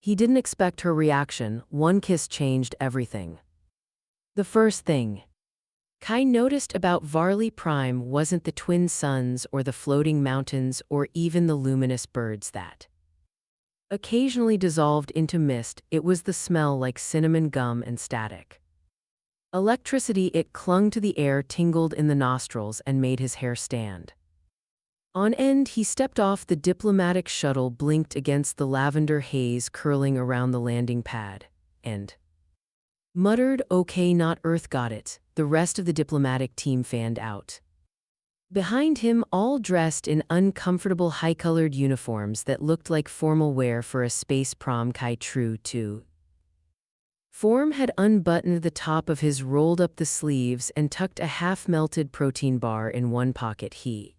He didn't expect her reaction. One kiss changed everything. The first thing Kai noticed about Varley Prime wasn't the twin suns or the floating mountains or even the luminous birds that occasionally dissolved into mist. It was the smell like cinnamon gum and static. Electricity. It clung to the air, tingled in the nostrils, and made his hair stand on end. He stepped off the diplomatic shuttle, blinked against the lavender haze curling around the landing pad, and muttered, "Okay, not Earth, got it." The rest of the diplomatic team fanned out behind him, all dressed in uncomfortable high-colored uniforms that looked like formal wear for a space prom. Kai, true to form, had unbuttoned the top of his, rolled up the sleeves, and tucked a half-melted protein bar in one pocket. He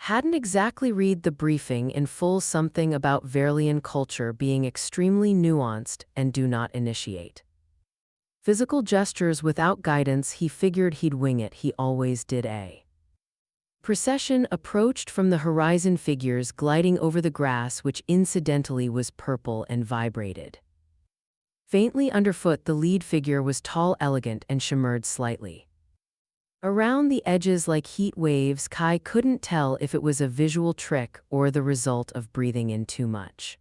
hadn't exactly read the briefing in full, something about Verlian culture being extremely nuanced and do not initiate physical gestures without guidance. He figured he'd wing it. He always did. A procession approached from the horizon, figures gliding over the grass, which incidentally was purple and vibrated faintly underfoot. The lead figure was tall, elegant, and shimmered slightly around the edges like heat waves. Kai couldn't tell if it was a visual trick or the result of breathing in too much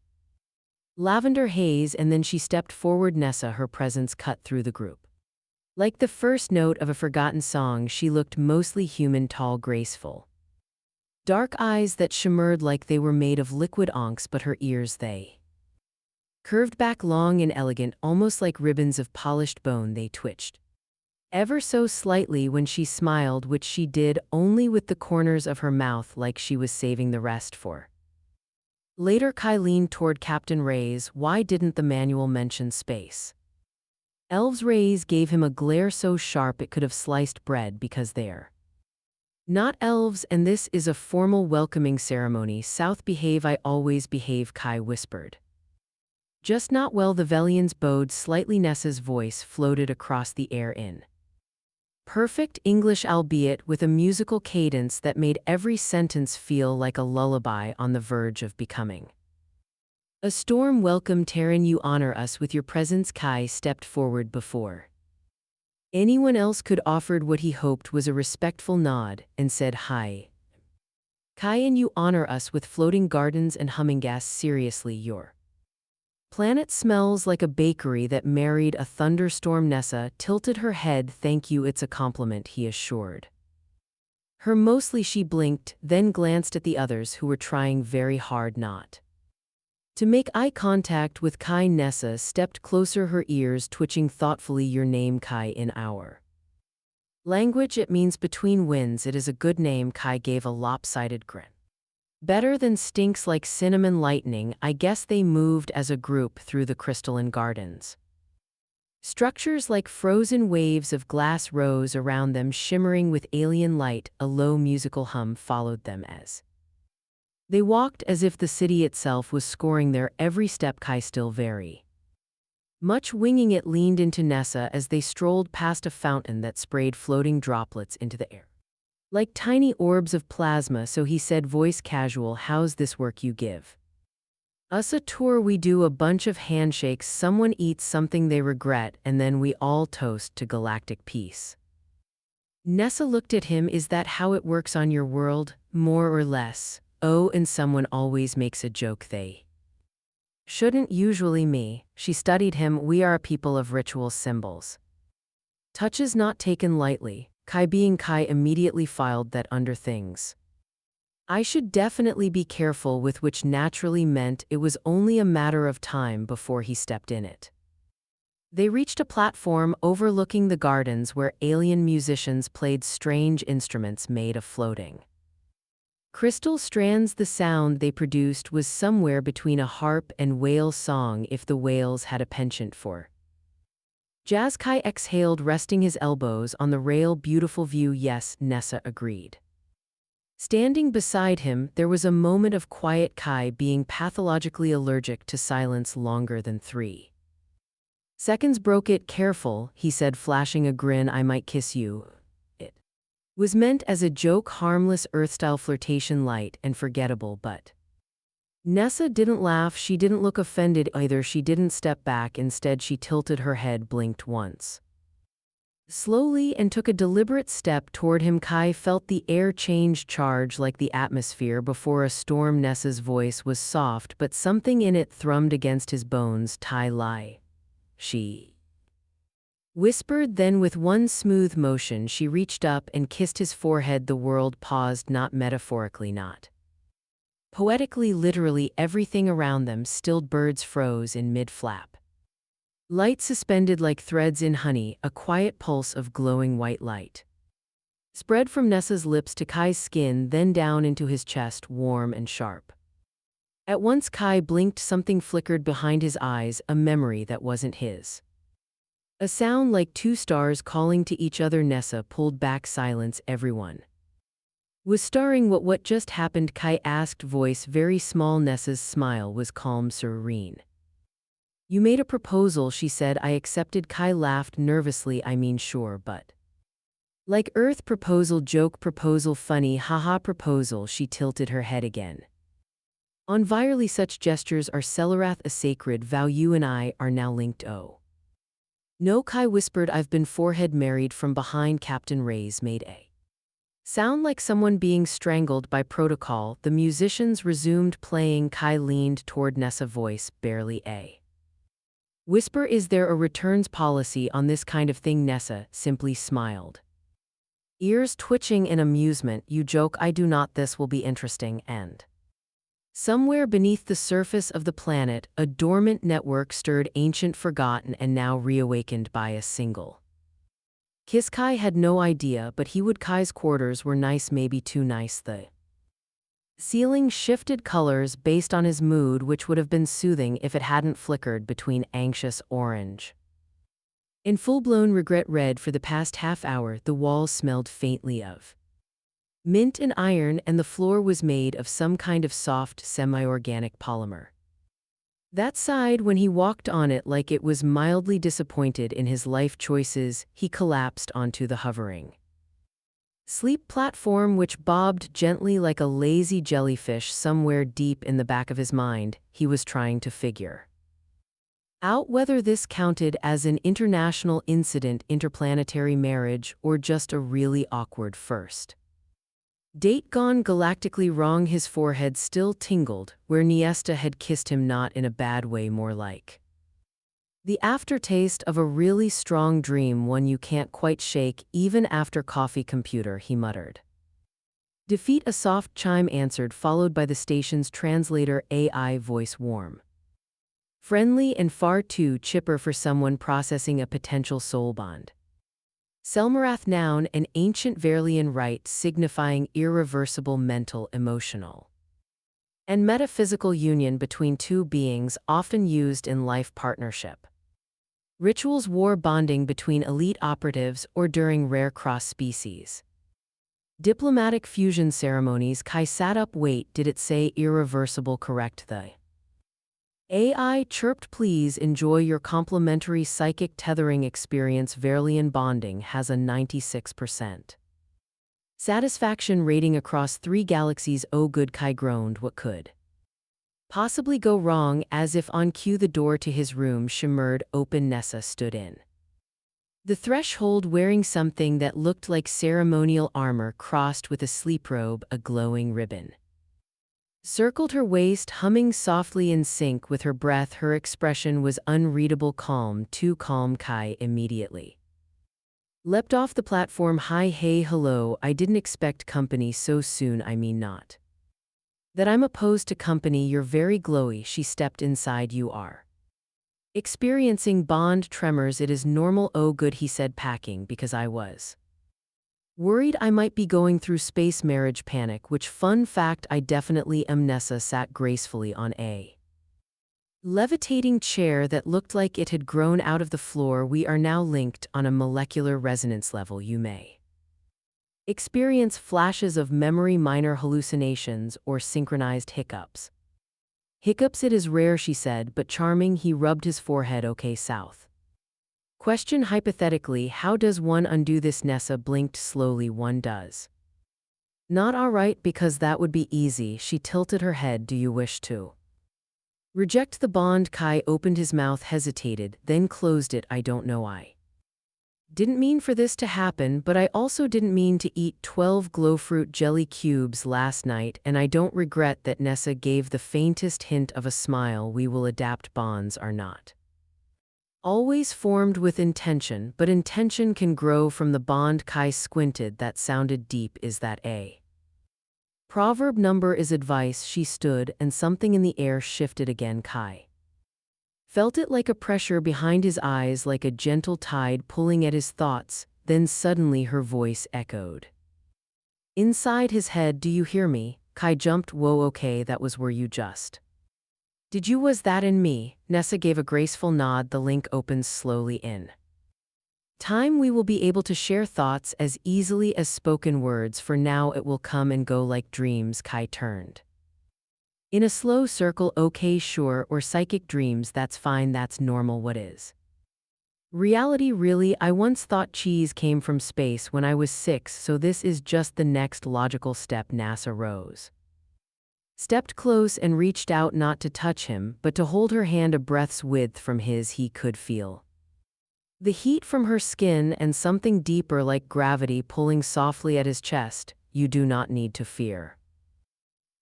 lavender haze. And then she stepped forward. Nessa, her presence cut through the group like the first note of a forgotten song. She looked mostly human, tall, graceful, dark eyes that shimmered like they were made of liquid onks, but her ears, they curved back, long and elegant, almost like ribbons of polished bone. They twitched ever so slightly when she smiled, which she did only with the corners of her mouth, like she was saving the rest for later. Kai leaned toward Captain Reyes. Why didn't the manual mention space elves? Reyes gave him a glare so sharp it could have sliced bread. Because they're not elves, and this is a formal welcoming ceremony. South, behave. I always behave, Kai whispered. Just not well. The Velians bowed slightly. Nessa's voice floated across the air in perfect English, albeit with a musical cadence that made every sentence feel like a lullaby on the verge of becoming a storm. Welcome, Terran. You honor us with your presence. Kai stepped forward before anyone else could, offered what he hoped was a respectful nod, and said, "Hi, Kai, and you honor us with floating gardens and humming gas. Seriously, your planet smells like a bakery that married a thunderstorm." Nessa tilted her head. "Thank you, it's a compliment," he assured her. Mostly. She blinked, then glanced at the others, who were trying very hard not to make eye contact with Kai. Nessa stepped closer, her ears twitching thoughtfully. "Your name, Kai, in our language it means between winds. It is a good name." Kai gave a lopsided grin. "Better than stinks like cinnamon lightning." I guess they moved as a group through the crystalline gardens. Structures like frozen waves of glass rose around them, shimmering with alien light. A low musical hum followed them as they walked, as if the city itself was scoring their every step. Kai, still very much winging it, leaned into Nessa as they strolled past a fountain that sprayed floating droplets into the air like tiny orbs of plasma. So he said, voice casual, "How's this work? You give us a tour, we do a bunch of handshakes, someone eats something they regret, and then we all toast to galactic peace." Nessa looked at him. "Is that how it works on your world? More or less?" "Oh, and someone always makes a joke they shouldn't. Usually me." She studied him. "We are a people of ritual symbols. Touches not taken lightly." Kai, being Kai, immediately filed that under things I should definitely be careful with, which naturally meant it was only a matter of time before he stepped in it. They reached a platform overlooking the gardens where alien musicians played strange instruments made of floating crystal strands. The sound they produced was somewhere between a harp and whale song, if the whales had a penchant for jazz. Kai exhaled, resting his elbows on the rail. "Beautiful view." "Yes," Nessa agreed. Standing beside him, there was a moment of quiet. Kai, being pathologically allergic to silence longer than 3 seconds, broke it. "Careful," he said, flashing a grin. "I might kiss you." It was meant as a joke, harmless Earth-style flirtation, light and forgettable, but Nessa didn't laugh, she didn't look offended either, she didn't step back, instead she tilted her head, blinked once. Slowly, and took a deliberate step toward him. Kai felt the air change charge like the atmosphere before a storm. Nessa's voice was soft, but something in it thrummed against his bones. Tai Lai. She whispered, then with one smooth motion she reached up and kissed his forehead. The world paused, not metaphorically, not poetically, literally. Everything around them stilled. Birds froze in mid-flap. Light suspended like threads in honey, a quiet pulse of glowing white light spread from Nessa's lips to Kai's skin, then down into his chest, warm and sharp. At once Kai blinked, something flickered behind his eyes, a memory that wasn't his. A sound like two stars calling to each other. Nessa pulled back. Silence. Everyone was staring. What just happened? Kai asked, voice very small. Nessa's smile was calm, serene. You made a proposal, she said. I accepted. Kai laughed nervously. I mean, sure, but like Earth proposal, joke proposal, funny, haha proposal. She tilted her head again. On virally, such gestures are Celerath, a sacred vow. You and I are now linked. Oh no, Kai whispered. I've been forehead married. From behind, Captain Ray's made a sound like someone being strangled by protocol. The musicians resumed playing. Kai leaned toward Nessa, voice barely a whisper. Is there a returns policy on this kind of thing? Nessa simply smiled, ears twitching in amusement. You joke, I do not. This will be interesting. And somewhere beneath the surface of the planet, a dormant network stirred, ancient, forgotten, and now reawakened by a single kiss. Kai had no idea, but he would. Kai's quarters were nice, maybe too nice. The ceiling shifted colors based on his mood, which would have been soothing if it hadn't flickered between anxious orange and full-blown regret red. For the past half hour, the walls smelled faintly of mint and iron, and the floor was made of some kind of soft, semi-organic polymer that sighed when he walked on it, like it was mildly disappointed in his life choices. He collapsed onto the hovering sleep platform, which bobbed gently like a lazy jellyfish. Somewhere deep in the back of his mind, he was trying to figure out whether this counted as an international incident, interplanetary marriage, or just a really awkward first date gone galactically wrong. His forehead still tingled where Niesta had kissed him, not in a bad way, more like the aftertaste of a really strong dream, one you can't quite shake even after coffee. Computer, he muttered. Defeat. A soft chime answered, followed by the station's translator AI voice, warm, friendly, and far too chipper for someone processing a potential soul bond. Selmarath, noun, an ancient Verlian rite signifying irreversible mental, emotional, and metaphysical union between two beings, often used in life partnership rituals, war bonding between elite operatives, or during rare cross-species diplomatic fusion ceremonies. Kai sat up. Wait, did it say irreversible? Correct. The AI chirped. Please enjoy your complimentary psychic tethering experience. Verlian bonding has a 96% satisfaction rating across 3 galaxies. Oh good, Kai groaned. What could possibly go wrong? As if on cue, the door to his room shimmered open. Nessa stood in the threshold, wearing something that looked like ceremonial armor crossed with a sleep robe. A glowing ribbon circled her waist, humming softly in sync with her breath. Her expression was unreadable, calm, too calm. Kai immediately leapt off the platform. Hi, hey, hello, I didn't expect company so soon. I mean, not that I'm opposed to company. You're very glowy. She stepped inside. You are experiencing bond tremors. It is normal. Oh good, he said, packing, because I was worried I might be going through space marriage panic, which, fun fact, I definitely am. Nessa sat gracefully on a levitating chair that looked like it had grown out of the floor. We are now linked on a molecular resonance level. You may experience flashes of memory, minor hallucinations, or synchronized hiccups. Hiccups, it is rare, she said, but charming. He rubbed his forehead. Okay, South. Question, hypothetically, how does one undo this? Nessa blinked slowly. One does not. All right, because that would be easy. She tilted her head. Do you wish to Reject the bond. Kai opened his mouth, hesitated, then closed it. I don't know. I didn't mean for this to happen, but I also didn't mean to eat 12 glowfruit jelly cubes last night, and I don't regret that. Nessa gave the faintest hint of a smile. We will adapt. Bonds are not always formed with intention, but intention can grow from the bond. Kai squinted. That sounded deep. Is that a proverb? Number is advice. She stood, and something in the air shifted again. Kai felt it, like a pressure behind his eyes, like a gentle tide pulling at his thoughts. Then suddenly her voice echoed inside his head. Do you hear me? Kai jumped. Whoa, okay, that was where you just did you? Was that in me? Nessa gave a graceful nod. The link opens slowly. In time we will be able to share thoughts as easily as spoken words. For now it will come and go like dreams. Kai turned in a slow circle. Okay, sure, or psychic dreams. That's fine, that's normal. What is reality really? I once thought cheese came from space when I was 6, so this is just the next logical step. Nasa rose, stepped close and reached out, not to touch him, but to hold her hand a breath's width from his. He could feel the heat from her skin and something deeper, like gravity, pulling softly at his chest. You do not need to fear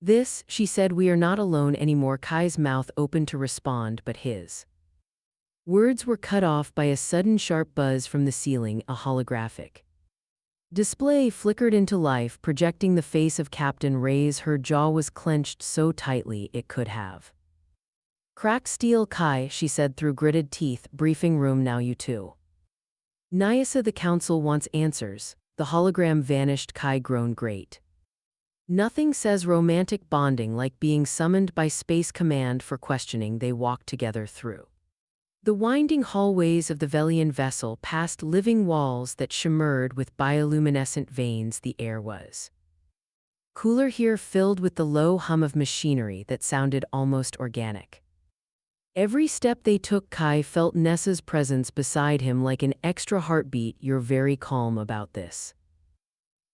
this, she said. We are not alone anymore. Kai's mouth opened to respond, but his words were cut off by a sudden sharp buzz from the ceiling. A holographic display flickered into life, projecting the face of Captain Reyes. Her jaw was clenched so tightly it could have cracked steel. Kai, she said through gritted teeth. Briefing room now, you two. Nyasa, the council wants answers. The hologram vanished. Kai groaned. Great. Nothing says romantic bonding like being summoned by Space Command for questioning. They walked together through the winding hallways of the Velian vessel, past living walls that shimmered with bioluminescent veins. The air was cooler here, filled with the low hum of machinery that sounded almost organic. Every step they took, Kai felt Nessa's presence beside him like an extra heartbeat. You're very calm about this,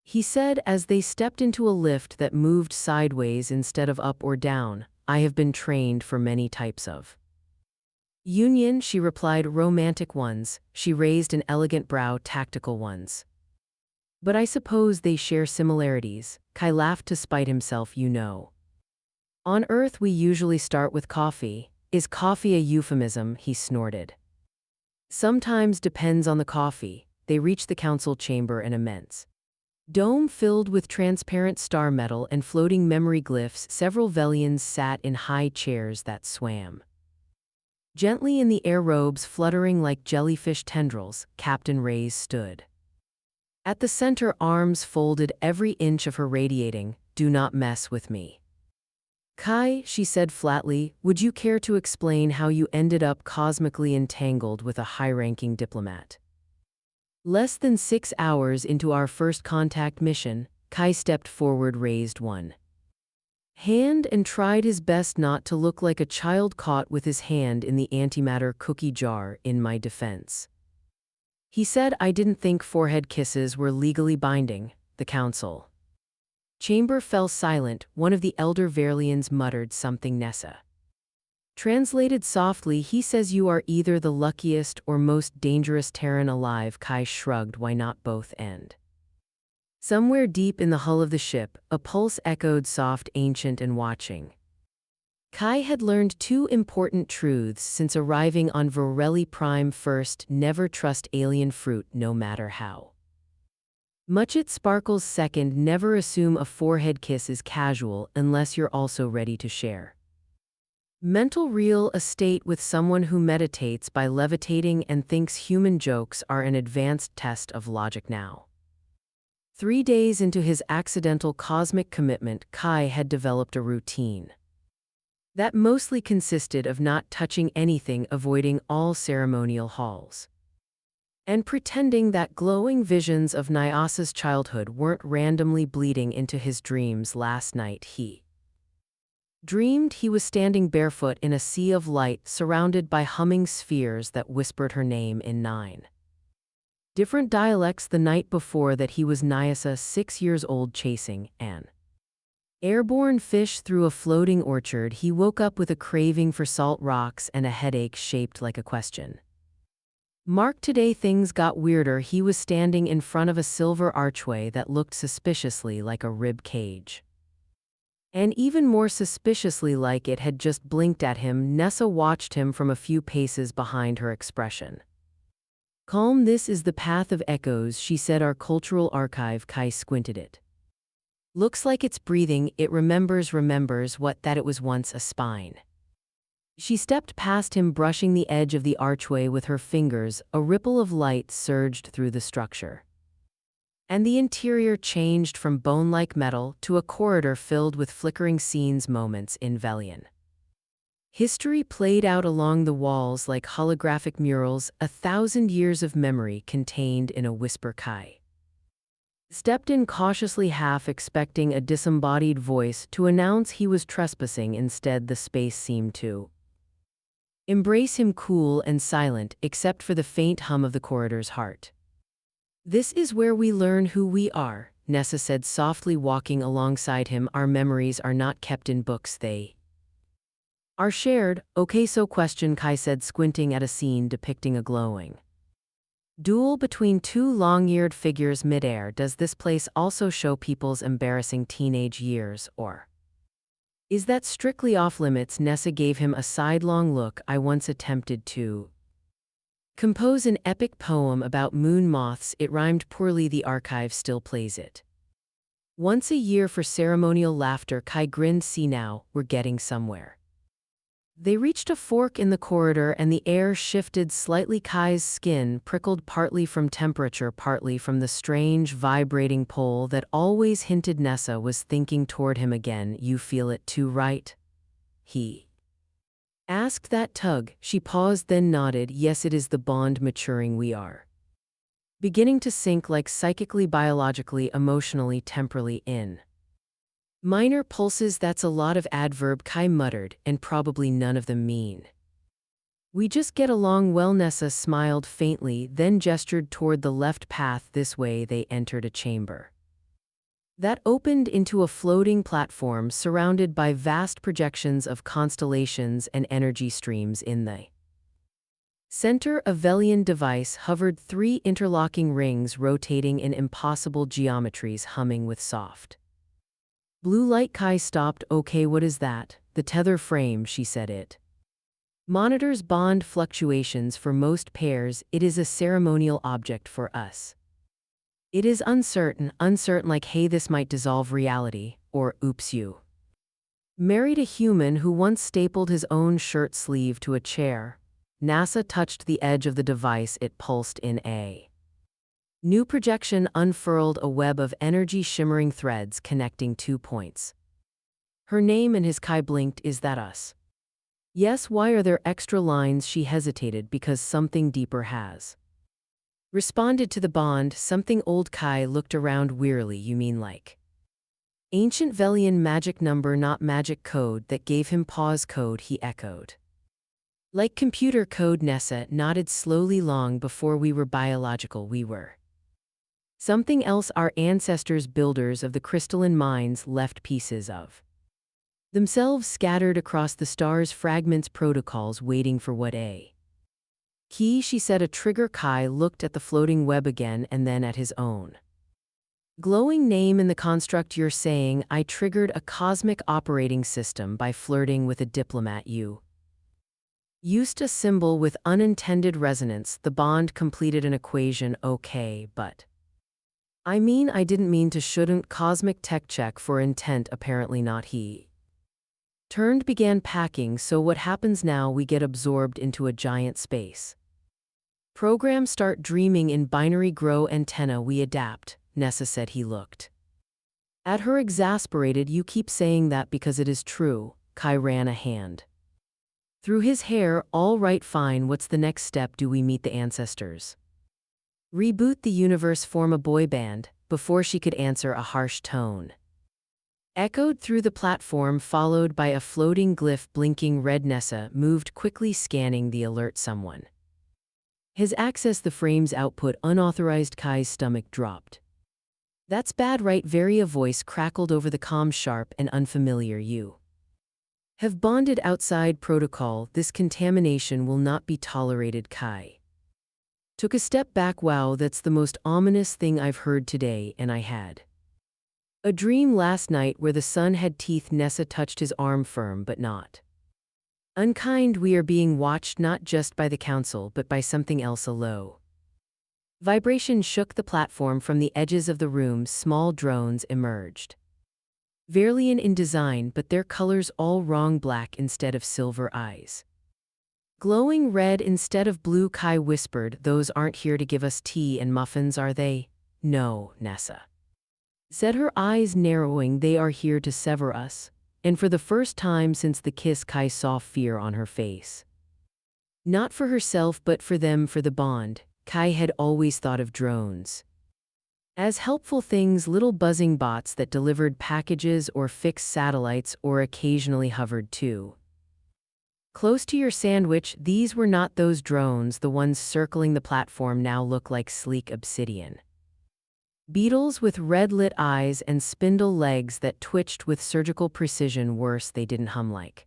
he said as they stepped into a lift that moved sideways instead of up or down. I have been trained for many types of union, she replied. Romantic ones, she raised an elegant brow. Tactical ones. But I suppose they share similarities. Kai laughed to spite himself. You know, on Earth we usually start with coffee. Is coffee a euphemism? He snorted. Sometimes, depends on the coffee. They reached the council chamber, an immense dome filled with transparent star metal and floating memory glyphs. Several Velians sat in high chairs that swam gently in the air, robes fluttering like jellyfish tendrils. Captain Reyes stood at the center, arms folded, every inch of her radiating. Do not mess with me, Kai, she said flatly. Would you care to explain how you ended up cosmically entangled with a high-ranking diplomat? Less than 6 hours into our first contact mission, Kai stepped forward, raised one hand, and tried his best not to look like a child caught with his hand in the antimatter cookie jar. In my defense, he said, I didn't think forehead kisses were legally binding. The council chamber fell silent. One of the elder Verlians muttered something. Nessa translated softly. He says you are either the luckiest or most dangerous Terran alive. Kai shrugged. Why not both? And somewhere deep in the hull of the ship, a pulse echoed, soft, ancient, and watching. Kai had learned 2 important truths since arriving on Vorelli Prime. First, never trust alien fruit, no matter how much it sparkles. Second, never assume a forehead kiss is casual unless you're also ready to share mental real estate with someone who meditates by levitating and thinks human jokes are an advanced test of logic. Now, 3 days into his accidental cosmic commitment, Kai had developed a routine that mostly consisted of not touching anything, avoiding all ceremonial halls, and pretending that glowing visions of Nyasa's childhood weren't randomly bleeding into his dreams. Last night he dreamed he was standing barefoot in a sea of light, surrounded by humming spheres that whispered her name in 9 different dialects. The night before that, he was Nyasa, 6 years old, chasing an Airborne fish through a floating orchard, he woke up with a craving for salt rocks and a headache shaped like a question. Mark, today things got weirder. He was standing in front of a silver archway that looked suspiciously like a rib cage. And even more suspiciously like it had just blinked at him. Nessa watched him from a few paces behind her expression. Calm, this is the path of echoes, she said. Our cultural archive. Kai squinted it. Looks like it's breathing. It remembers what, that it was once a spine. She stepped past him, brushing the edge of the archway with her fingers. A ripple of light surged through the structure. And the interior changed from bone-like metal to a corridor filled with flickering scenes, moments in Velian. History played out along the walls like holographic murals, 1,000 years of memory contained in a whisper. Kai stepped in cautiously, half expecting a disembodied voice to announce he was trespassing. Instead, the space seemed to embrace him, cool and silent, except for the faint hum of the corridor's heart. This is where we learn who we are, Nessa said softly, walking alongside him. Our memories are not kept in books, they are shared. Okay, so question, Kai said, squinting at a scene depicting a glowing duel between two long-eared figures midair. Does this place also show people's embarrassing teenage years, or is that strictly off-limits? Nessa gave him a sidelong look. I once attempted to compose an epic poem about moon moths. It rhymed poorly. The archive still plays it once a year for ceremonial laughter. Kai grinned. See, now we're getting somewhere. They reached a fork in the corridor and the air shifted slightly. Kai's skin prickled, partly from temperature, partly from the strange vibrating pull that always hinted Nessa was thinking toward him again. You feel it too, right? He asked. That tug. She paused, then nodded. Yes, it is the bond maturing. We are beginning to sync, like psychically, biologically, emotionally, temporally, in minor pulses. That's a lot of adverb, Kai muttered, and probably none of them mean we just get along well. Nessa smiled faintly, then gestured toward the left path. This way. They entered a chamber that opened into a floating platform surrounded by vast projections of constellations and energy streams. In the center, a Velian device hovered, 3 interlocking rings rotating in impossible geometries, humming with soft blue light. Kai stopped. Okay, what is that? The tether frame, she said. It monitors bond fluctuations for most pairs. It is a ceremonial object for us. It is uncertain, like hey, this might dissolve reality, or oops, you married a human who once stapled his own shirt sleeve to a chair. NASA touched the edge of the device. It pulsed in a new projection, unfurled a web of energy, shimmering threads connecting 2 points. Her name and his. Kai blinked. Is that us? Yes. Why are there extra lines? She hesitated. Because something deeper has responded to the bond. Something old. Kai looked around wearily. You mean like ancient Velian magic number, not magic code? That gave him pause. Code, he echoed. Like computer code. Nessa nodded slowly. Long before we were biological, we were something else. Our ancestors, builders of the crystalline mines, left pieces of themselves scattered across the stars, fragments, protocols waiting for what a key, she said. A trigger. Kai looked at the floating web again and then at his own glowing name in the construct. You're saying I triggered a cosmic operating system by flirting with a diplomat? You used a symbol with unintended resonance. The bond completed an equation. Okay, but I mean, I didn't mean to. Shouldn't. Cosmic tech check for intent. Apparently not. He turned, began packing. So what happens now? We get absorbed into a giant space program, start dreaming in binary, grow antenna, we adapt, Nessa said. He looked at her, exasperated. You keep saying that because it is true. Kai ran a hand through his hair. All right, fine. What's the next step? Do we meet the ancestors? Reboot the universe? Form a boy band? Before she could answer, a harsh tone echoed through the platform, followed by a floating glyph blinking red. Nessa moved quickly, scanning the alert. Someone has accessed the frame's output. Unauthorized. Kai's stomach dropped. That's bad, right? Very a voice crackled over the calm, sharp, and unfamiliar. You have bonded outside protocol. This contamination will not be tolerated. Kai took a step back. Wow, that's the most ominous thing I've heard today, and I had a dream last night where the sun had teeth. Nessa touched his arm, firm but not unkind. We are being watched not just by the council but by something else. A low vibration shook the platform. From the edges of the room, small drones emerged. Verlian in design, but their colors all wrong, black instead of silver, eyes glowing red instead of blue. Kai whispered, those aren't here to give us tea and muffins, are they? No, Nessa said, her eyes narrowing. They are here to sever us. And for the first time since the kiss, Kai saw fear on her face. Not for herself but for them, for the bond. Kai had always thought of drones as helpful things, little buzzing bots that delivered packages or fixed satellites or occasionally hovered too close to your sandwich. These were not those drones. The ones circling the platform now look like sleek obsidian beetles with red-lit eyes and spindle legs that twitched with surgical precision. Worse, they didn't hum like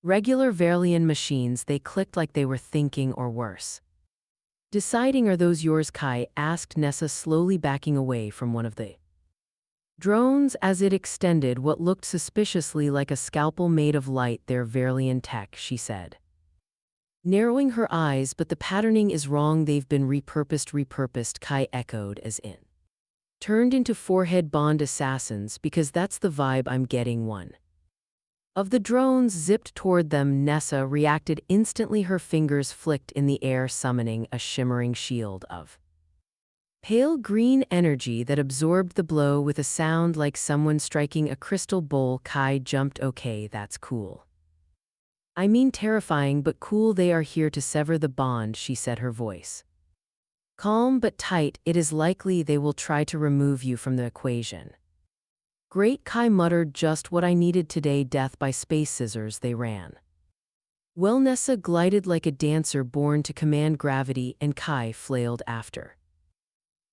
regular Verlian machines. They clicked like they were thinking, or worse, deciding. Are those yours? Kai asked Nessa, slowly backing away from one of the drones as it extended what looked suspiciously like a scalpel made of light. They're Verlian tech, she said, narrowing her eyes. But the patterning is wrong. They've been repurposed. Kai echoed, as in turned into forehead bond assassins, because that's the vibe I'm getting. One of the drones zipped toward them. Nessa reacted instantly. Her fingers flicked in the air, summoning a shimmering shield of pale green energy that absorbed the blow with a sound like someone striking a crystal bowl. Kai jumped. Okay, that's cool. I mean terrifying, but cool. They are here to sever the bond, she said, her voice calm but tight. It is likely they will try to remove you from the equation. Great, Kai muttered, just what I needed today. Death by space scissors. They ran well. Nessa glided like a dancer born to command gravity, and Kai flailed after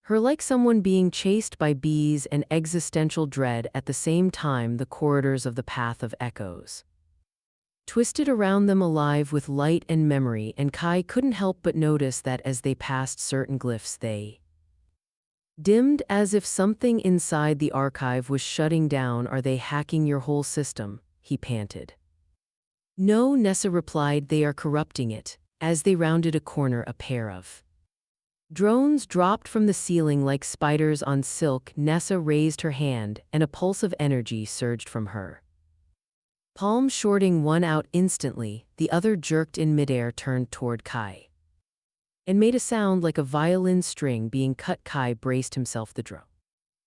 her like someone being chased by bees, and existential dread at the same time. The corridors of the Path of Echoes twisted around them, alive with light and memory, and Kai couldn't help but notice that as they passed certain glyphs, they dimmed, as if something inside the archive was shutting down. Are they hacking your whole system? He panted. No, Nessa replied, they are corrupting it. As they rounded a corner, a pair of drones dropped from the ceiling like spiders on silk. Nessa raised her hand, and a pulse of energy surged from her palm, shorting one out instantly. The other jerked in midair, turned toward Kai, and made a sound like a violin string being cut. Kai braced himself. The drone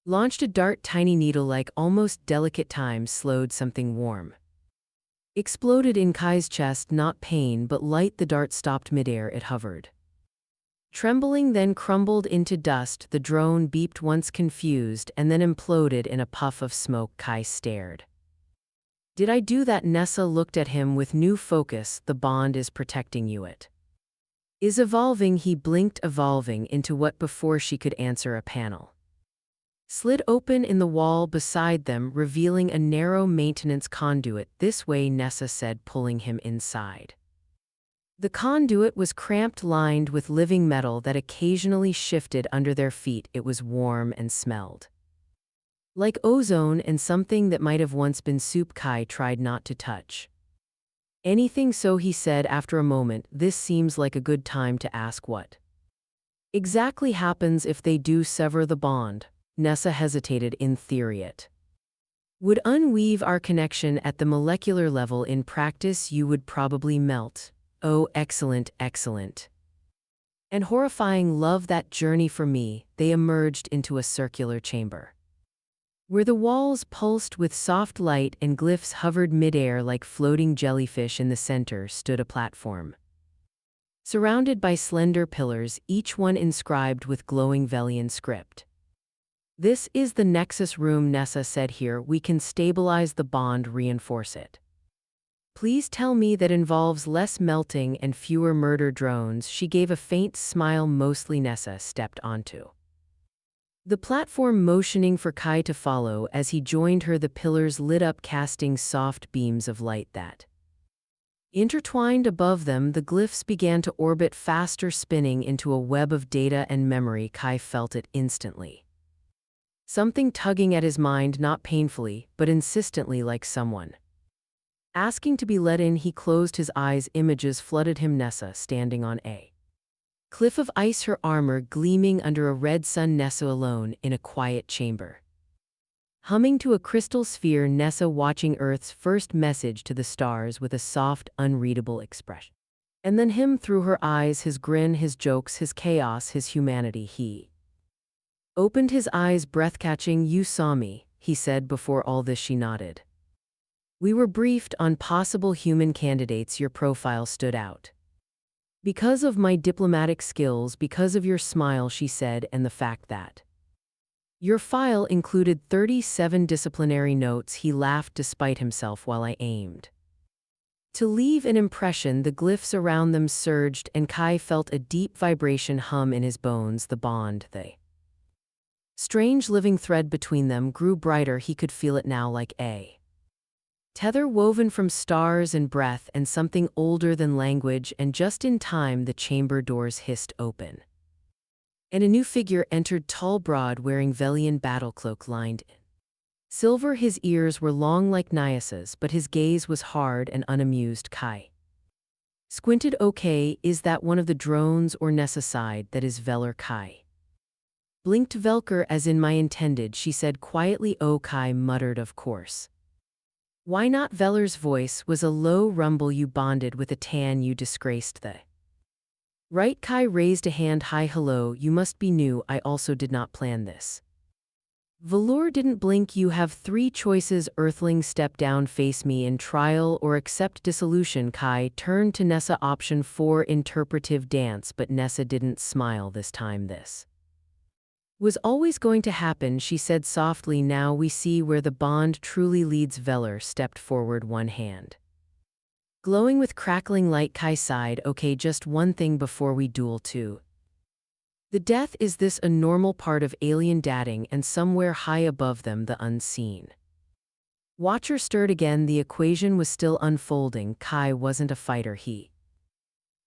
launched a dart, tiny needle-like, almost delicate. Time slowed. Something warm exploded in Kai's chest, not pain but light. The dart stopped midair. It hovered, trembling, then crumbled into dust. The drone beeped once, confused, and then imploded in a puff of smoke. Kai stared. Did I do that? Nessa looked at him with new focus. The bond is protecting you. It is evolving. He blinked. Evolving into what? Before she could answer, a panel slid open in the wall beside them, revealing a narrow maintenance conduit. This way, Nessa said, pulling him inside. The conduit was cramped, lined with living metal that occasionally shifted under their feet. It was warm and smelled like ozone and something that might have once been soup. Kai tried not to touch anything, so he said after a moment, this seems like a good time to ask what exactly happens if they do sever the bond. Nessa hesitated. In theory, it would unweave our connection at the molecular level. In practice, you would probably melt. Oh, excellent, excellent. And horrifying. Love that journey for me. They emerged into a circular chamber where the walls pulsed with soft light and glyphs hovered midair like floating jellyfish. In the center stood a platform surrounded by slender pillars, each one inscribed with glowing Velian script. This is the Nexus room, Nessa said. Here we can stabilize the bond, reinforce it. Please tell me that involves less melting and fewer murder drones. She gave a faint smile. Mostly. Nessa stepped onto The platform motioning for Kai to follow as he joined her, the pillars lit up, casting soft beams of light that intertwined above them. The glyphs began to orbit faster, spinning into a web of data and memory. Kai felt it instantly. Something tugging at his mind, not painfully, but insistently, like someone asking to be let in. He closed his eyes. Images flooded him. Nessa standing on a cliff of ice, her armor gleaming under a red sun. Nessa alone in a quiet chamber, humming to a crystal sphere. Nessa watching Earth's first message to the stars with a soft, unreadable expression. And then him, through her eyes, his grin, his jokes, his chaos, his humanity. He opened his eyes, breath-catching. "You saw me," he said. "Before all this." She nodded. "We were briefed on possible human candidates. Your profile stood out because of my diplomatic skills, because of your smile," she said, "and the fact that your file included 37 disciplinary notes." He laughed despite himself. "While I aimed to leave an impression." The glyphs around them surged, and Kai felt a deep vibration hum in his bones. The bond, the strange living thread between them, grew brighter. He could feel it now, like a tether woven from stars and breath and something older than language. And just in time, the chamber doors hissed open, and a new figure entered, tall, broad, wearing Velian battle cloak lined in silver. His ears were long like Niasa's, but his gaze was hard and unamused. Kai squinted. "Okay, is that one of the drones?" Or Nessa sighed. "That is Veller." Kai blinked. "Velker, as in my intended," she said quietly. "Oh," Kai muttered, "of course. Why not?" Veller's voice was a low rumble. "You bonded with a tan. You disgraced the right." Kai raised a hand high. "Hello, you must be new. I also did not plan this." Velour didn't blink. "You have three choices, Earthling. Step down, face me in trial, or accept dissolution." Kai turned to Nessa. "Option 4, interpretive dance." But Nessa didn't smile this time. "This was always going to happen," she said softly. "Now we see where the bond truly leads." Veller stepped forward, one hand glowing with crackling light. Kai sighed. "Okay, just one thing before we duel too. The death, is this a normal part of alien dating?" And somewhere high above them, the unseen watcher stirred again. The equation was still unfolding. Kai wasn't a fighter. He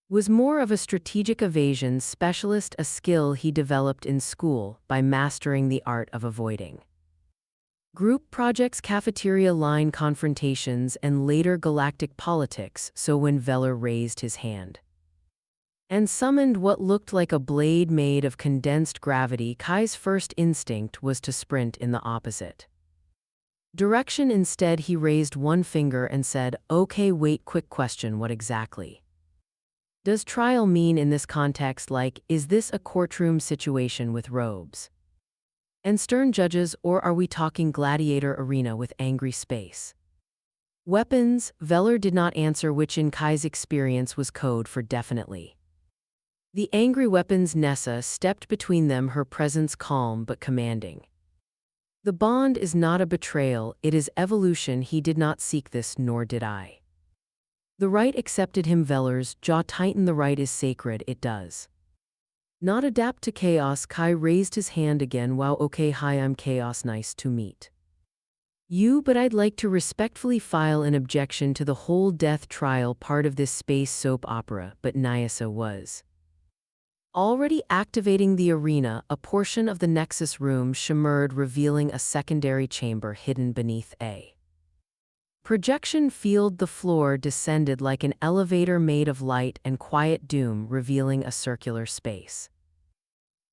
was more of a strategic evasion specialist, a skill he developed in school by mastering the art of avoiding group projects, cafeteria line confrontations, and later galactic politics. So when Veller raised his hand and summoned what looked like a blade made of condensed gravity, Kai's first instinct was to sprint in the opposite direction. Instead, he raised one finger and said, "Okay, wait, quick question. What exactly does trial mean in this context? Like, is this a courtroom situation with robes and stern judges, or are we talking gladiator arena with angry space weapons?" Veller did not answer, which in Kai's experience was code for definitely the angry weapons. Nessa stepped between them, her presence calm but commanding. "The bond is not a betrayal, it is evolution." He did not seek this, nor did I. The right accepted him. Veller's jaw tightened. "The right is sacred. It does not adapt to chaos." Kai raised his hand again. "Wow, okay, hi, I'm Chaos. Nice to meet you, but I'd like to respectfully file an objection to the whole death trial part of this space soap opera." But Nyasa was already activating the arena. A portion of the Nexus room shimmered, revealing a secondary chamber hidden beneath a projection field. The floor descended like an elevator made of light and quiet doom, revealing a circular space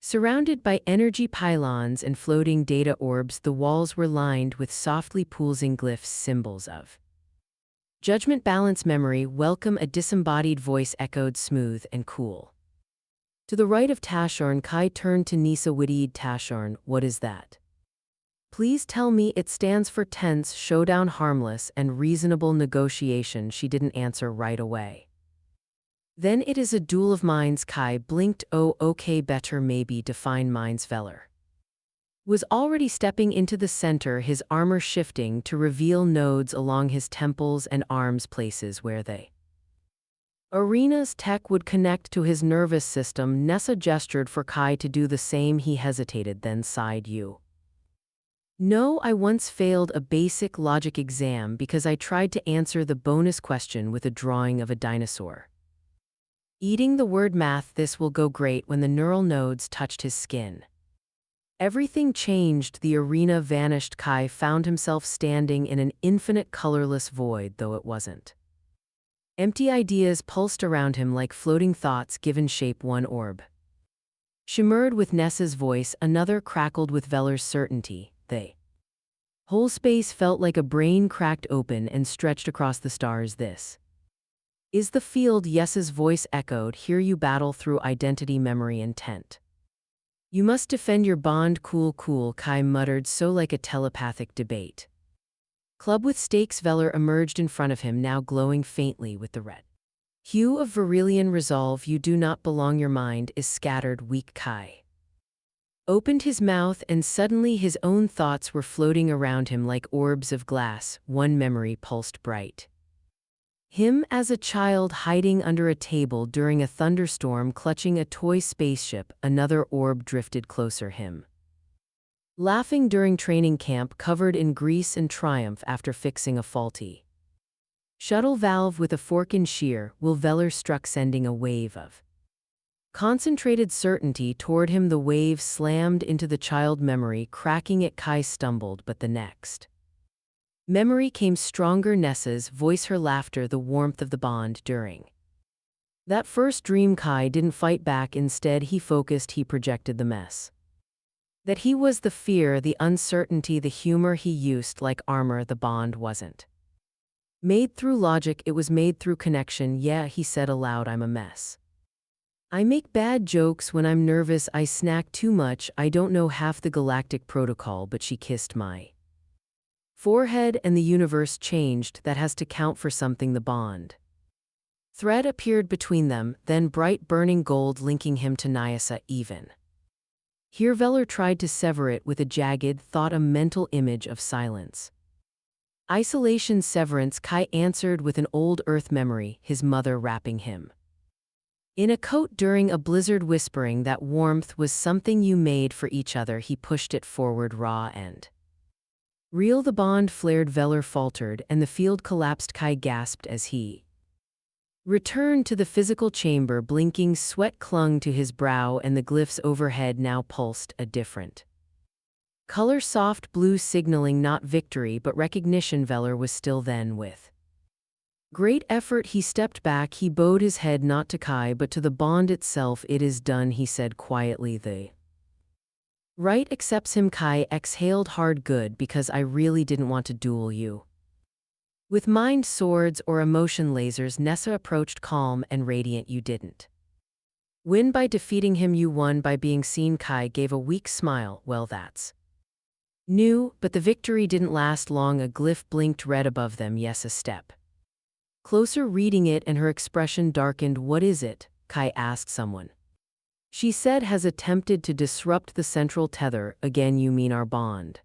surrounded by energy pylons and floating data orbs. The walls were lined with softly pulsing glyphs, symbols of judgment, balance, memory. "Welcome," a disembodied voice echoed, smooth and cool. To the right of Tashorn, Kai turned to Nisa. "Widid Tashorn, what is that? Please tell me." "It stands for tense, showdown, harmless, and reasonable negotiation." She didn't answer right away. "Then it is a duel of minds." Kai blinked. "Oh, okay, better maybe define minds." Veller was already stepping into the center, his armor shifting to reveal nodes along his temples and arms, places where they Arena's tech would connect to his nervous system. Nessa gestured for Kai to do the same. He hesitated, then sighed. You know, I once failed a basic logic exam because I tried to answer the bonus question with a drawing of a dinosaur. Eating the word math. This will go great when the neural nodes touched his skin. Everything changed. The arena vanished. Kai found himself standing in an infinite colorless void, though it wasn't. Empty ideas pulsed around him like floating thoughts given shape. One orb shimmered with Nessa's voice, another crackled with Veller's certainty. The whole space felt like a brain cracked open and stretched across the stars. This is the field. Yes's voice echoed. Here you battle through identity, memory, intent. You must defend your bond. Cool, cool, Kai muttered, so like a telepathic debate. Club with stakes. Veller emerged in front of him, now glowing faintly with the red hue of Virilian resolve. You do not belong. Your mind is scattered. Weak. Kai opened his mouth, and suddenly his own thoughts were floating around him like orbs of glass. One memory pulsed bright. Him as a child hiding under a table during a thunderstorm, clutching a toy spaceship. Another orb drifted closer. Him laughing during training camp, covered in grease and triumph after fixing a faulty shuttle valve with a fork and shear. Will Veller struck, sending a wave of concentrated certainty toward him. The wave slammed into the child memory, cracking it. Kai stumbled, but the next memory came stronger. Nessa's voice, her laughter, the warmth of the bond during that first dream. Kai didn't fight back. Instead, he focused. He projected the mess that he was, the fear, the uncertainty, the humor he used like armor. The bond wasn't made through logic, it was made through connection. Yeah, he said aloud, I'm a mess. I make bad jokes when I'm nervous. I snack too much. I don't know half the galactic protocol. But she kissed my forehead and the universe changed. That has to count for something. The bond thread appeared between them, then bright burning gold linking him to Nyasa. Even here Veller tried to sever it with a jagged thought, a mental image of silence. Isolation, severance. Kai answered with an old Earth memory, his mother wrapping him in a coat during a blizzard, whispering that warmth was something you made for each other. He pushed it forward, raw and real. The bond flared. Veller faltered, and the field collapsed. Kai gasped as he returned to the physical chamber. Blinking sweat clung to his brow, and the glyphs overhead now pulsed a different color, soft blue, signaling not victory but recognition. Veller was still. Then, with great effort, he stepped back. He bowed his head not to Kai but to the bond itself. It is done, he said quietly. The right accepts him. Kai exhaled hard. Good, because I really didn't want to duel you with mind swords or emotion lasers. Nessa approached, calm and radiant. You didn't win by defeating him, you won by being seen. Kai gave a weak smile. Well, that's new, but the victory didn't last long. A glyph blinked red above them. Yes, a step closer, reading it, and her expression darkened. What is it? Kai asked. Someone, she said, has attempted to disrupt the central tether again. You mean our bond?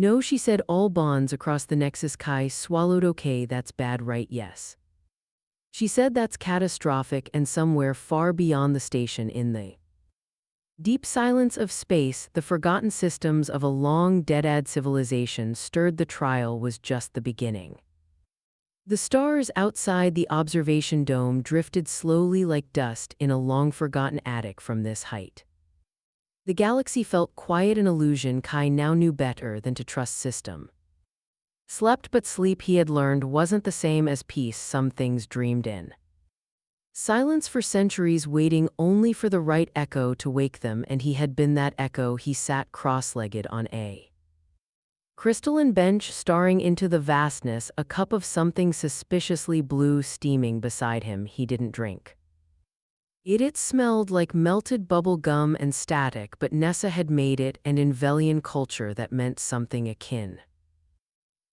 No, she said, all bonds across the nexus. Kai swallowed. Okay, that's bad, right? Yes. She said, that's catastrophic, and somewhere far beyond the station, in the deep silence of space, the forgotten systems of a long dead civilization stirred. The trial was just the beginning. The stars outside the observation dome drifted slowly like dust in a long-forgotten attic from this height. The galaxy felt quiet, an illusion Kai now knew better than to trust system. Slept, but sleep, he had learned, wasn't the same as peace some things dreamed in. Silence for centuries, waiting only for the right echo to wake them, and he had been that echo. He sat cross-legged on a crystalline bench, staring into the vastness, a cup of something suspiciously blue steaming beside him. He didn't drink it smelled like melted bubble gum and static, but Nessa had made it, and in Velian culture that meant something akin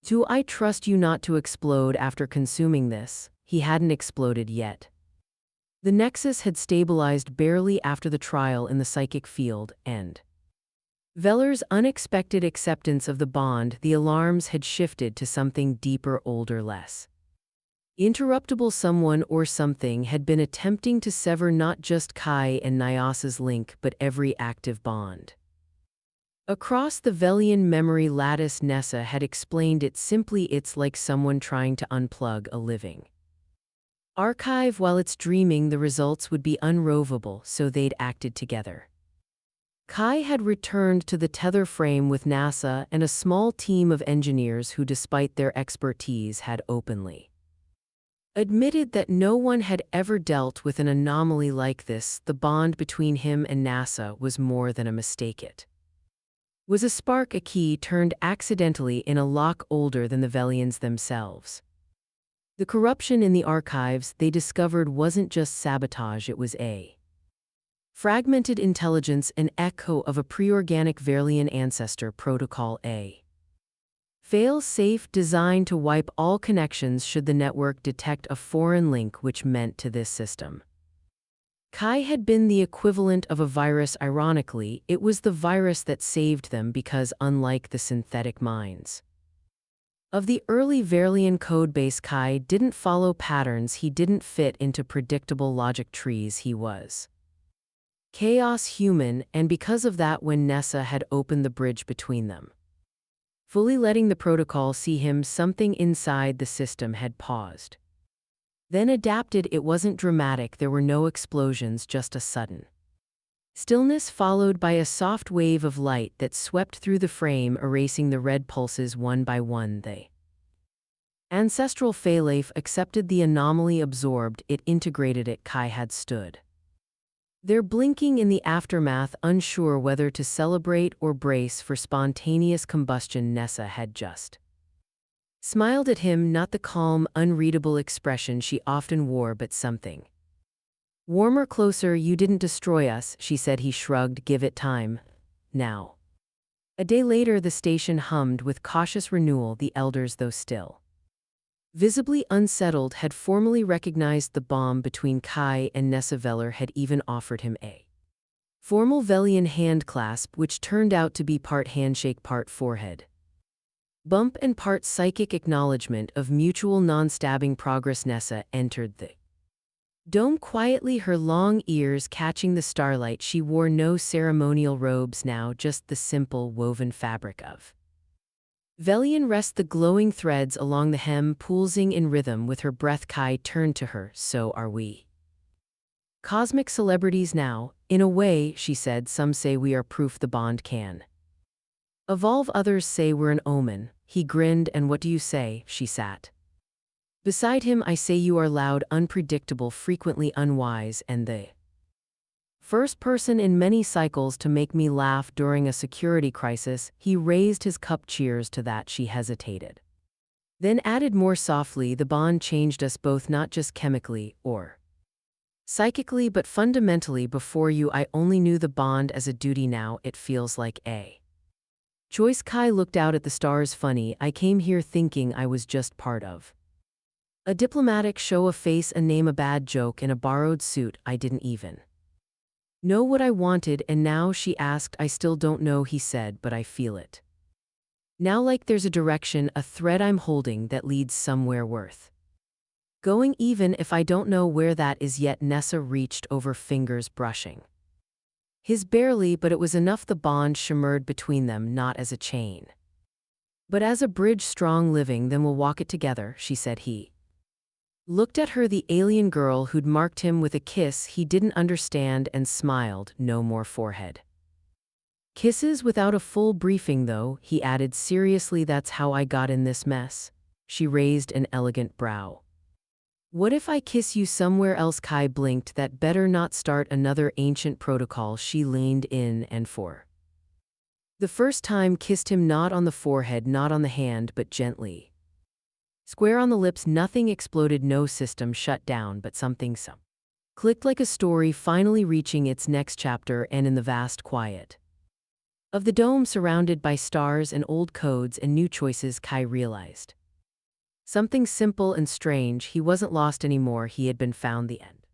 to I trust you not to explode after consuming this. He hadn't exploded yet. The nexus had stabilized barely after the trial in the psychic field, and Veller's unexpected acceptance of the bond, the alarms had shifted to something deeper, older, less Interruptible someone or something had been attempting to sever not just Kai and Nyasa's link but every active bond. Across the Velian memory lattice, Nessa had explained it simply: it's like someone trying to unplug a living archive while it's dreaming. The results would be unrovable, so they'd acted together. Kai had returned to the tether frame with NASA and a small team of engineers who, despite their expertise, had openly admitted that no one had ever dealt with an anomaly like this. The bond between him and NASA was more than a mistake. It was a spark, a key turned accidentally in a lock older than the Velians themselves. The corruption in the archives, they discovered, wasn't just sabotage, it was a fragmented intelligence, an echo of a pre-organic Verlian ancestor protocol, a fail-safe designed to wipe all connections should the network detect a foreign link, which meant to this system Kai had been the equivalent of a virus. Ironically, it was the virus that saved them because, unlike the synthetic minds of the early Verlian codebase, Kai didn't follow patterns. He didn't fit into predictable logic trees. He was chaos human, and because of that, when Nessa had opened the bridge between them, fully letting the protocol see him, something inside the system had paused. Then adapted. It wasn't dramatic. There were no explosions, just a sudden stillness followed by a soft wave of light that swept through the frame, erasing the red pulses one by one. The ancestral Phalaf accepted the anomaly, absorbed it, integrated it. Kai had stood there, blinking in the aftermath, unsure whether to celebrate or brace for spontaneous combustion. Nessa had just smiled at him, not the calm, unreadable expression she often wore, but something warmer, closer. "You didn't destroy us," she said. He shrugged. "Give it time. Now." A day later, the station hummed with cautious renewal. The elders, though still visibly unsettled, had formally recognized the bond between Kai and Nessa. Veller had even offered him a formal Velian handclasp, which turned out to be part handshake, part forehead bump, and part psychic acknowledgement of mutual non-stabbing progress. Nessa entered the dome quietly, her long ears catching the starlight. She wore no ceremonial robes now, just the simple woven fabric of Velian rest, the glowing threads along the hem pulsing in rhythm with her breath. Kai turned to her. "So are we cosmic celebrities now?" "In a way," she said. "Some say we are proof the bond can evolve, others say we're an omen." He grinned. "And what do you say?" She sat beside him. "I say you are loud, unpredictable, frequently unwise, and the first person in many cycles to make me laugh during a security crisis." He raised his cup. "Cheers to that." She hesitated, then added more softly, "The bond changed us both, not just chemically or psychically, but fundamentally. Before you, I only knew the bond as a duty. Now it feels like a choice." Kai looked out at the stars. "Funny, I came here thinking I was just part of a diplomatic show, a face, a name, a bad joke in a borrowed suit. I didn't even know what I wanted, and now," she asked. "I still don't know," he said, "but I feel it now, like there's a direction, a thread I'm holding that leads somewhere worth going, even if I don't know where that is yet." Nessa reached over, fingers brushing his barely, but it was enough. The bond shimmered between them, not as a chain, but as a bridge, strong, living. "Then we'll walk it together," she said. He looked at her, the alien girl who'd marked him with a kiss he didn't understand, and smiled. "No more forehead kisses without a full briefing, though," he added seriously. "That's how I got in this mess." She raised an elegant brow. "What if I kiss you somewhere else?" Kai blinked. "That better not start another ancient protocol." She leaned in and for the first time kissed him, not on the forehead, not on the hand, but gently, square on the lips. Nothing exploded, no system shut down, but something clicked, like a story finally reaching its next chapter. And in the vast quiet of the dome, surrounded by stars and old codes and new choices, Kai realized something simple and strange. He wasn't lost anymore. He had been found. The end.